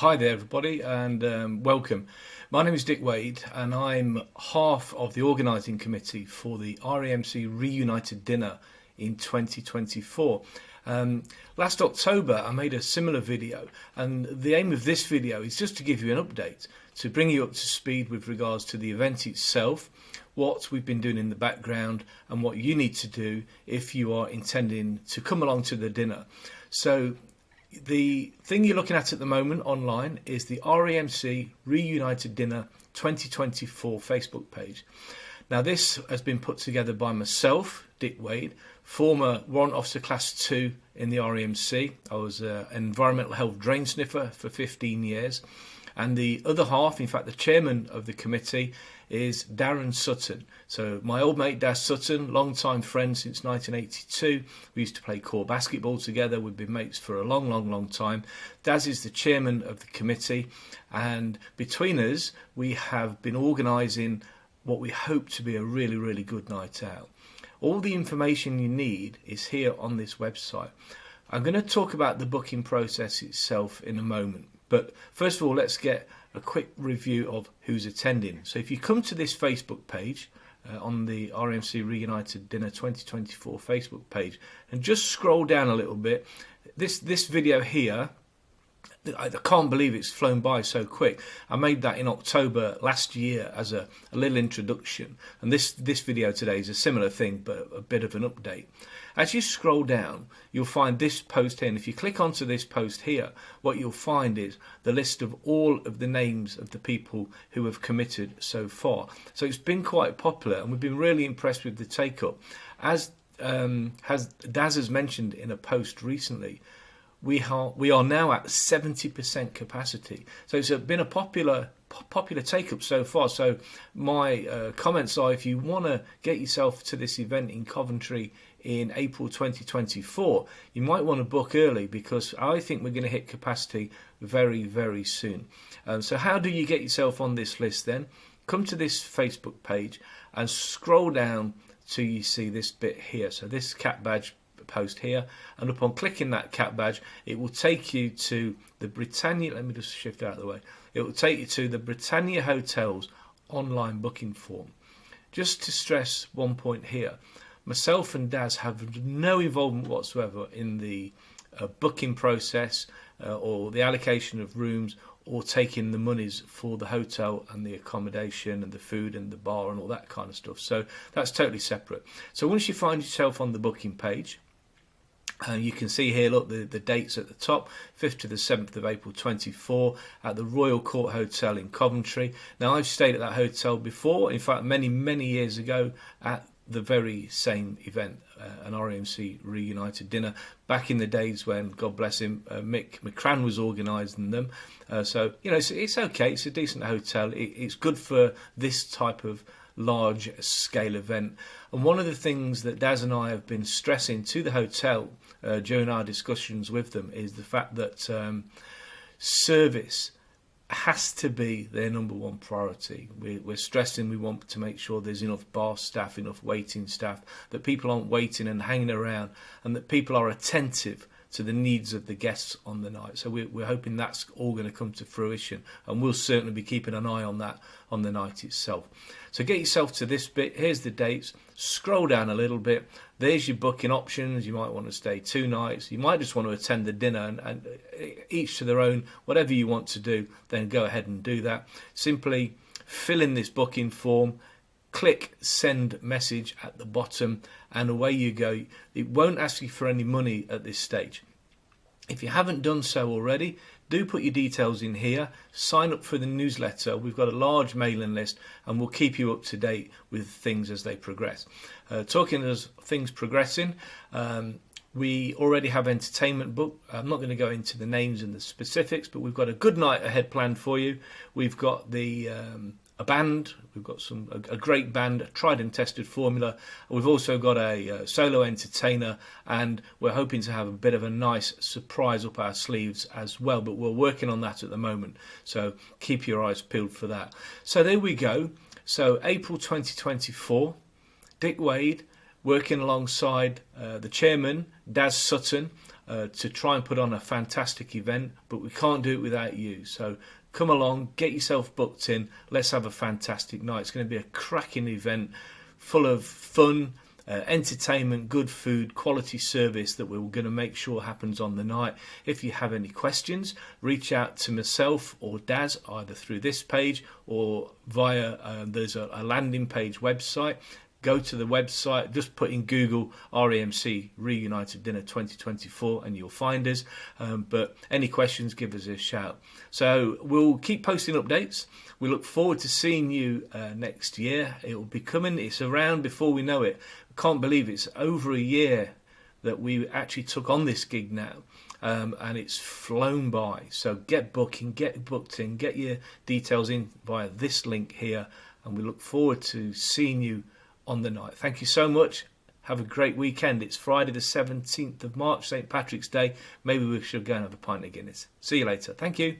Hi there everybody, and welcome. My name is Dick Wade and I'm half of the organising committee for the RAMC Reunited Dinner in 2024. Last October I made a similar video, and the aim of this video is just to give you an update, to bring you up to speed with regards to the event itself, what we've been doing in the background and what you need to do if you are intending to come along to the dinner. So the thing you're looking at the moment online is the RAMC Reunited Dinner 2024 Facebook page. Now this has been put together by myself, Dick Wade, former Warrant Officer Class 2 in the RAMC. I was an environmental health drain sniffer for 15 years. And the other half, in fact the chairman of the committee, is Darren Sutton. So my old mate Darren Sutton, long-time friend since 1982. We used to play core basketball together. We've been mates for a long time. Daz is the chairman of the committee, and between us we have been organising what we hope to be a really good night out. All the information you need is here on this website. I'm going to talk about the booking process itself in a moment. But first of all, let's get a quick review of who's attending. So if you come to this Facebook page, on the RAMC Reunited Dinner 2024 Facebook page, and just scroll down a little bit, this video here, I can't believe it's flown by so quick. I made that in October last year as a little introduction, and this video today is a similar thing but a bit of an update. As you scroll down, you'll find this post here, and if you click onto this post here, what you'll find is the list of all of the names of the people who have committed so far. So it's been quite popular, and we've been really impressed with the take-up. As Daz has mentioned in a post recently, we are now at 70% capacity. So it's been a popular take-up so far. So my comments are, if you want to get yourself to this event in Coventry in April 2024, you might want to book early, because I think we're going to hit capacity very soon. So how do you get yourself on this list then? Come to this Facebook page and scroll down till you see this bit here. So this cat badge post here, and upon clicking that cat badge, it will take you to the Britannia, let me just shift out of the way, it will take you to the Britannia Hotels online booking form. Just to stress one point here, myself and Daz have no involvement whatsoever in the booking process or the allocation of rooms or taking the monies for the hotel and the accommodation and the food and the bar and all that kind of stuff. So that's totally separate. So once you find yourself on the booking page, you can see here, look, the dates at the top, 5th to the 7th of April 24 at the Royal Court Hotel in Coventry. Now, I've stayed at that hotel before, in fact, many years ago, at the very same event, an RAMC Reunited Dinner, back in the days when, God bless him, Mick McCran was organising them. So, you know, it's okay, it's a decent hotel, it's good for this type of large scale event. And one of the things that Daz and I have been stressing to the hotel during our discussions with them is the fact that service has to be their number one priority. We're stressing we want to make sure there's enough bar staff, enough waiting staff, that people aren't waiting and hanging around, and that people are attentive to the needs of the guests on the night. So we're hoping that's all going to come to fruition, and we'll certainly be keeping an eye on that on the night itself. So get yourself to this bit. Here's the dates. Scroll down a little bit. There's your booking options. You might want to stay 2 nights. You might just want to attend the dinner, and each to their own. Whatever you want to do, then go ahead and do that. Simply fill in this booking form, click send message at the bottom, and away you go. It won't ask you for any money at this stage. If you haven't done so already, do put your details in here, sign up for the newsletter. We've got a large mailing list, and we'll keep you up to date with things as they progress. Talking as things progressing, we already have entertainment booked. I'm not going to go into the names and the specifics, but we've got a good night ahead planned for you. We've got a band, we've got a great band, a tried and tested formula. We've also got a solo entertainer, and we're hoping to have a bit of a nice surprise up our sleeves as well, but we're working on that at the moment, so keep your eyes peeled for that. So there we go. So April 2024, Dick Wade working alongside the chairman, Darren Sutton, to try and put on a fantastic event, but we can't do it without you. So come along, get yourself booked in. Let's have a fantastic night. It's going to be a cracking event full of fun, entertainment, good food, quality service that we're going to make sure happens on the night. If you have any questions, reach out to myself or Daz either through this page or via there's a landing page website. Go to the website, just put in Google RAMC Reunited Dinner 2024 and you'll find us. But any questions, give us a shout. So we'll keep posting updates. We look forward to seeing you next year. It will be coming. It's around before we know it. I can't believe it's over a year that we actually took on this gig now. And it's flown by. So get booked in, get your details in via this link here. And we look forward to seeing you on the night. Thank you so much. Have a great weekend. It's Friday the 17th of March, St. Patrick's Day. Maybe we should go and have a pint of Guinness. See you later. Thank you.